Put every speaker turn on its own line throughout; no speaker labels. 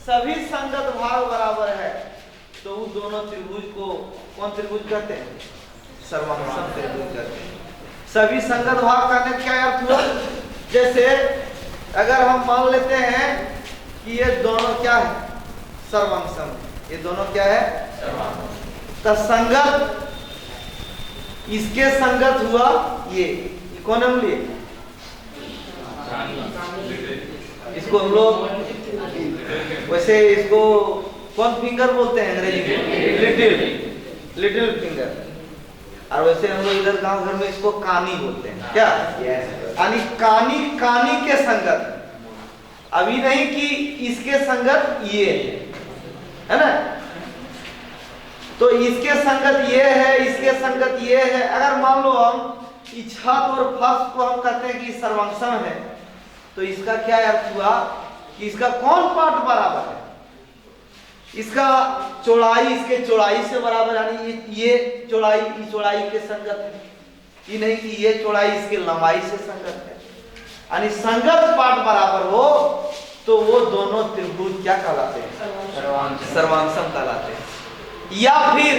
सभी संगत भाग बराबर है तो उन दोनों त्रिभुज को कौन त्रिभुज कहते हैं? सर्वांगसम त्रिभुज कहते हैं। सभी संगत भाग का क्या अर्थ हुआ? जैसे अगर हम मान लेते हैं कि ये दोनों क्या है? सर्वांगसम। ये दोनों क्या है? सर्वांगसम। तो संगत इसके संगत हुआ ये कौन हम लिए? इसको हम लोग वैसे इसको कौन फिंगर बोलते हैं अंग्रेजी में? Little finger. और वैसे हम लोग इधर गांव घर में इसको कानी बोलते हैं। क्या? यानी कानी के संगत। अभी नहीं कि इसके संगत ये है ना, तो इसके संगत ये है, इसके संगत ये है। अगर मान लो हम छत और फर्श को हम कहते हैं कि सर्वांगसम है, तो इसका क्या अर्थ हुआ कि इसका कौन पार्ट बराबर है? इसका चौड़ाई इसके चौड़ाई से बराबर, यानी ये चौड़ाई इस चौड़ाई के संगत है। ये नहीं कि ये चौड़ाई इसके लंबाई से संगत है। यानी संगत पार्ट बराबर हो तो वो दोनों त्रिभुज क्या कहलाते हैं? सर्वांगसम कहलाते हैं। या फिर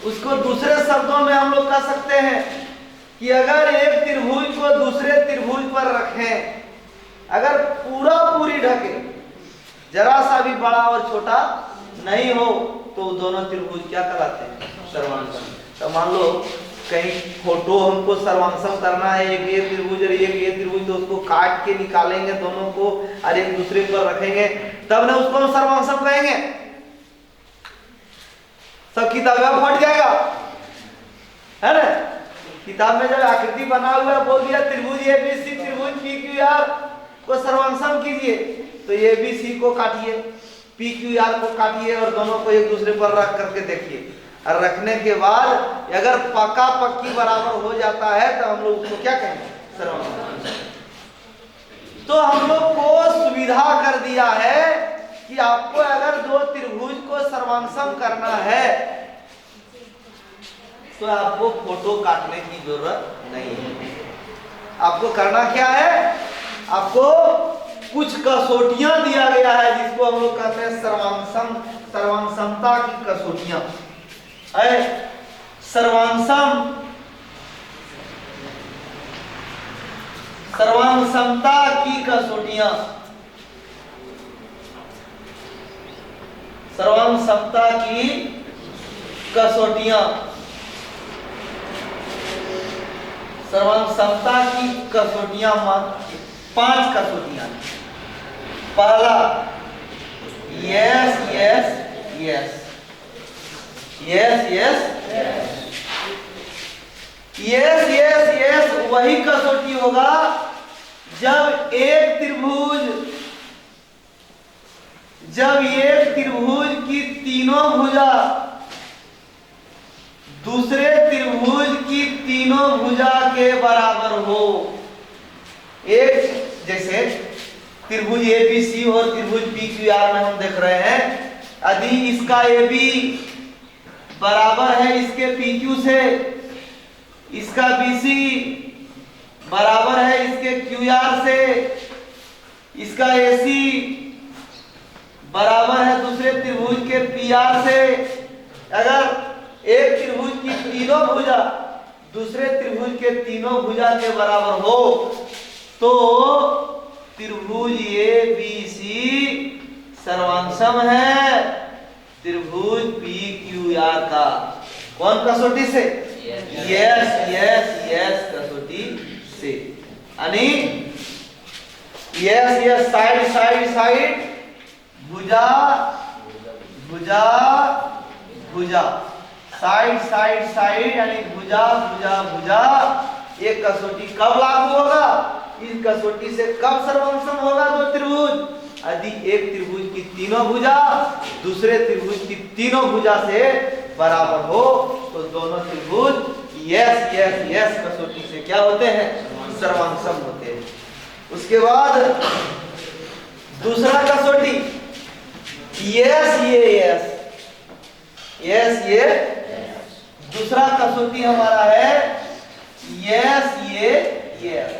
उसको दूसरे शब्दों में हम लोग कह सकते हैं कि अगर एक त्रिभुज को दूसरे त्रिभुज पर रखें, अगर पूरी ढके, जरा सा भी बड़ा और छोटा नहीं हो, तो दोनों त्रिभुज क्या कहलाते हैं? सर्वांगसम। तो मान लो कहीं फोटो हमको सर्वांगसम करना है, एक ये त्रिभुज और एक ये त्रिभुज, तो उसको काट के निकालेंगे दोनों को और एक दूसरे पर रखेंगे, तब ना उसको हम सर्वांगसम कहेंगे। सब किताब फट जाएगा, है ना? किताब में जब आकृति बना हुआ है, बोल दिया त्रिभुज एबीसी त्रिभुज PQR को सर्वांगसम कीजिए, तो एबीसी को काटिए, PQR को काटिए और दोनों को एक दूसरे पर रख करके देखिए। और रखने के बाद अगर पक्का पक्की बराबर हो जाता है तो हम लोग उसको क्या कहेंगे? सर्वांगसम। तो हम लोग को सुविधा कर दिया है कि आपको अगर दो त्रिभुज को सर्वांगसम करना है तो आपको फोटो काटने की जरूरत नहीं है। आपको करना क्या है? आपको कुछ कसौटियां दिया गया है जिसको हम लोग कहते हैं सर्वांगसमता की कसौटियां। सर्वांगसमता की कसौटियां, सर्वांगसमता की कसौटियां, सर्वांगसमता की कसौटियां 5 कसौटियां। पहला yes yes yes, yes yes yes yes yes वही कसौटी होगा जब एक त्रिभुज की तीनों भुजा दूसरे त्रिभुज की तीनों भुजा के बराबर हो। एक जैसे त्रिभुज ABC और त्रिभुज PQR में हम देख रहे हैं, यदि इसका AB बराबर है इसके PQ से, इसका BC बराबर है इसके QR से, इसका AC बराबर है दूसरे त्रिभुज के PR से। अगर एक त्रिभुज की तीनों भुजा दूसरे त्रिभुज के तीनों भुजा के बराबर हो तो त्रिभुज ABC सर्वांगसम है त्रिभुज PQR का। कौन कसौटी से? यस यस यस कसौटी से। यानी yes yes side side side, भुजा भुजा भुजा, साइड साइड साइड, यानी भुजा भुजा भुजा। एक कसौटी कब लागू होगा? इस कसौटी से कब सर्वांगसम होगा दो त्रिभुज? यदि एक त्रिभुज की तीनों भुजा दूसरे त्रिभुज की तीनों भुजा से बराबर हो तो दोनों त्रिभुज यस यस यस कसौटी से क्या होते हैं? सर्वांगसम होते हैं। उसके बाद दूसरा कसौटी यस ये यस, यस ये दूसरा कसौटी हमारा है यस ये यस,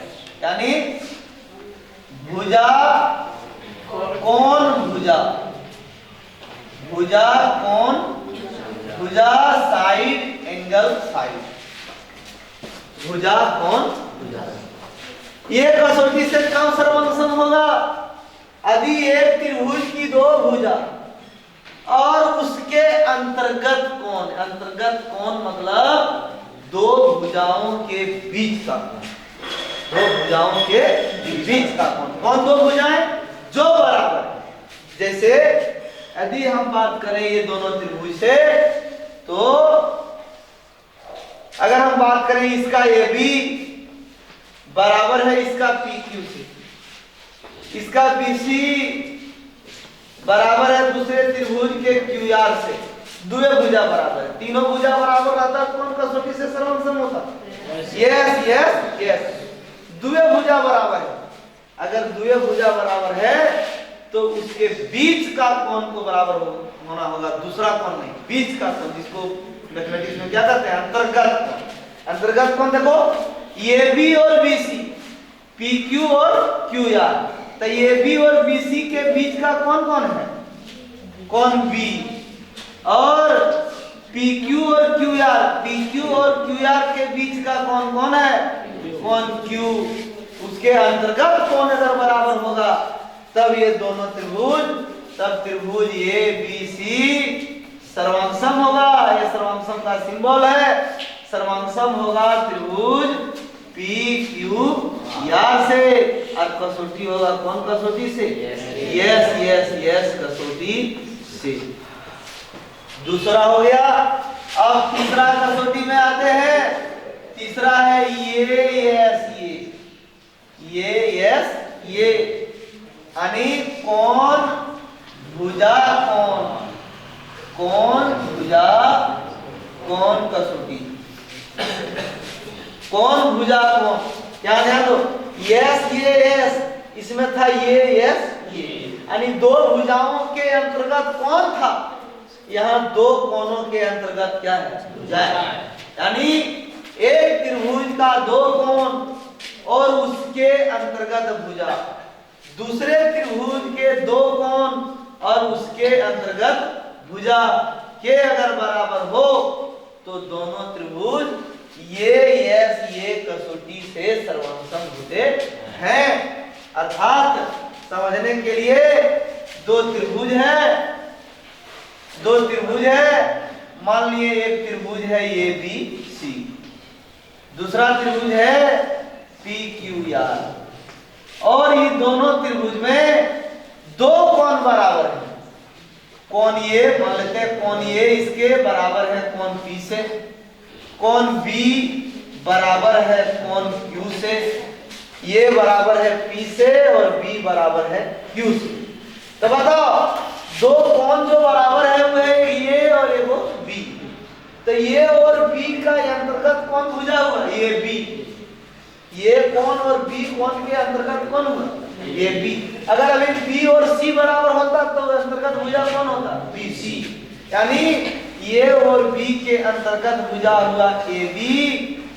यानी भुजा कौन भुजा भुजा कोण, भुजा साइड एंगल साइड, भुजा कोण भुजा। ये कसौटी से कम सर्वनाम होगा यदि एक त्रिभुज की दो भुजा और उसके अंतर्गत कोण, अंतर्गत कोण मतलब दो भुजाओं के बीच का कोण, दो भुजाओं के बीच का कोण। कौन दो भुजाएं? जो बराबर है। जैसे यदि हम बात करें ये दोनों त्रिभुज से, तो अगर हम बात करें इसका AB बराबर है इसका PQ से, इसका BC बराबर है दूसरे त्रिभुज के QR से, दुए भुजा बराबर है, तीनों भुजा बराबर रहता है, कौन कसौटी से सर्वनाम होता? यस यस यस, दुए भुजा बराबर है। अगर दुए भुजा बराबर है तो उसके बीच का कोण को बराबर होना होगा, दूसरा कोण नहीं, बीच का कोण, जिसको मैथमेटिक्स में क्या कहते हैं? अंतर्गत कोण। अंतर्गत कोण देखो AB और BC, PQ और QR, तो AB और BC के बीच का कोण कौन है? कोण B। और PQ और QR, PQ और QR के बीच का कोण कौन है? कोण Q। उसके अंतर्गत कोण अगर बराबर होगा तब ये दोनों त्रिभुज, तब त्रिभुज ABC सर्वांगसम होगा। ये सर्वांगसम का सिंबल है, सर्वांगसम होगा त्रिभुज PQR से, और कसौटी होगा कौन कसौटी से? यस यस यस कसौटी से। दूसरा हो गया। अब तीसरा कसौटी में आते हैं। तीसरा है ये यस ये, यानी कोण भुजा कोण, कोण भुजा कोण कसौटी, कोण भुजा कोण। क्या ध्यान दो, यस ये यस, इसमें था ये यस ये, यानी दो भुजाओं के अंतर्गत कौन था? यहाँ दो कोणों के अंतर्गत क्या है? भुजा है। यानी एक त्रिभुज का दो कोण और उसके अंतर्गत भुजा, दूसरे त्रिभुज के दो कोण और उसके अंतर्गत भुजा के अगर बराबर हो तो दोनों त्रिभुज ये कसौटी से सर्वसम होते हैं। अर्थात समझने के लिए दो त्रिभुज है, दो त्रिभुज है, मान लिए एक त्रिभुज है ABC, दूसरा त्रिभुज है PQR, और ये दोनों त्रिभुज में दो कोण बराबर है। कोण ये मान लेते हैं, कोण ये इसके बराबर है कोण P से, कोण B बराबर है कोण Q से, ये बराबर है P से और B बराबर है Q से। तो बताओ दो कोण जो बराबर है वो है ये और ये वो B, तो ये और B का अंतर्गत कौन भुजा हुआ? ये B। ये कोण और B कोण के अंतर्गत कौन हुआ? ये B। अगर अभी B और C बराबर होता तो अंतर्गत भुजा कौन होता? BC। यानी ये और B के अंतर्गत भुजा हुआ AB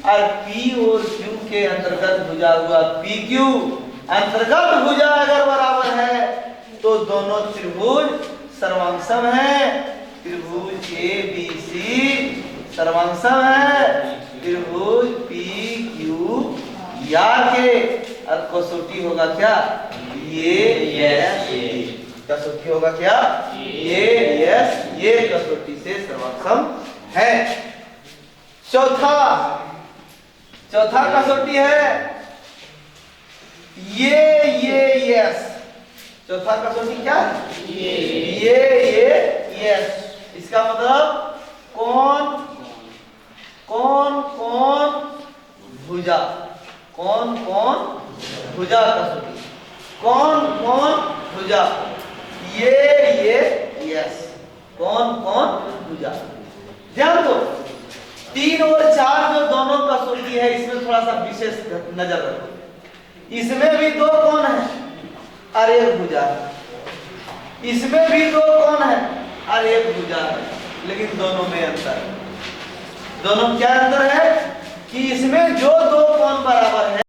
और P और Q के अंतर्गत भुजा हुआ PQ। अंतर्गत भुजा अगर बराबर है तो दोनों त्रिभुज सर्वांगसम है। त्रिभुज ABC सर्वांगसम है त्रिभुज PQR के, और कसौटी होगा क्या? ये कसौटी होगा क्या? ये कसौटी से सर्वांगसम है। चौथा कसौटी है ये यस। चौथा कसौटी क्या? ये यस। इसका मतलब कौन भुजा, कौन भुजा कसौटी, कौन भुजा, ये यस, कौन भुजा। ध्यान दो 3 और 4 जो दोनों कसौटी है इसमें थोड़ा सा विशेष नजर रखो। इसमें भी दो कोण है और एक भुजा है, इसमें भी दो कोण है और एक भुजा है, लेकिन दोनों में अंतर है। दोनों क्या अंतर है कि इसमें जो दो कोण बराबर है